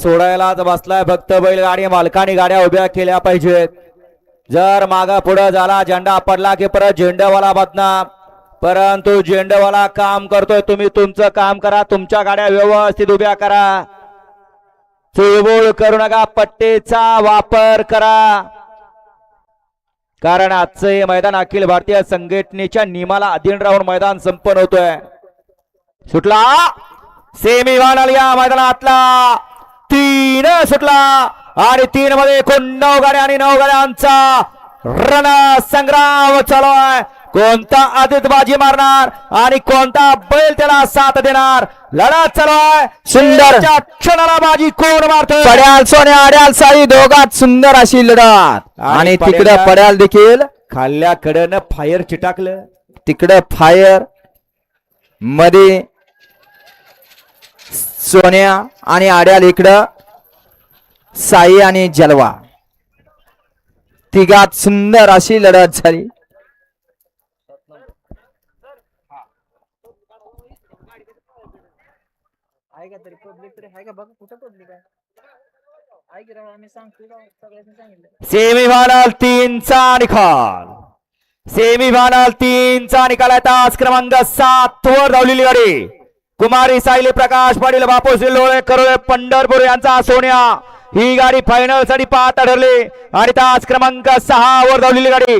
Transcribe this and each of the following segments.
सोडायलाच बसलाय फक्त बैलगाडी मालकाने गाड्या उभ्या केल्या पाहिजेत. जर मागा पुढे झाला झेंडा पडला की परत झेंडावाला बदनाम. परंतु झेंडावाला काम करतोय, तुम्ही तुमचं काम करा, तुमच्या गाड्या व्यवस्थित उभ्या करा, चुळबुळ करू नका, पट्टेचा वापर करा. कारण आजचं हे मैदान अखिल भारतीय संघटनेच्या नियमाला अधीन राहून मैदान संपन्न होतोय. सुटला सेमीफायनल या मैदानातला 3 सुटला आणि 3 मध्ये एकूण 9 गाड्या आणि 9 गाड्यांचा रण संग्राम चालू आहे. कोणता आदित बाजी मारणार आणि कोणता बैल त्याला साथ देणार, लढत चालू आहे. सुंदर क्षणाला बाजी कोण मारतोय. पड्याल सोन्या आड्याल साई दोघात सुंदर अशी लढत आणि तिकडे पड्याल देखील खाल्ल्या कडेनं फायर चिटाकलं. तिकडे फायर मध्ये सोन्या आणि आड्याल, इकडं साई आणि जलवा, तिघात सुंदर अशी लढत झाली. सेमीफायनल 3 चा निकाल. सेमीफायनल 3 चा निकाल आहे. तास क्रमांक 7 वर धावलेली गाडी कुमारी सायली प्रकाश पाटील, बापू सिल्लोळे, करोळे, पंढरपूर यांचा सोन्या ही गाडी फायनल साठी पाहता ठरली. आणि तास क्रमांक 6 वर धावलेली गाडी,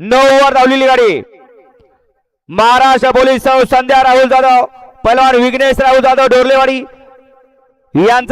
9 वर धावलेली गाडी महाराष्ट्र पोलीस संध्या राहुल जाधव, पहलवान विघ्नेश राहुल जाधव डोरलेवाडी यांचा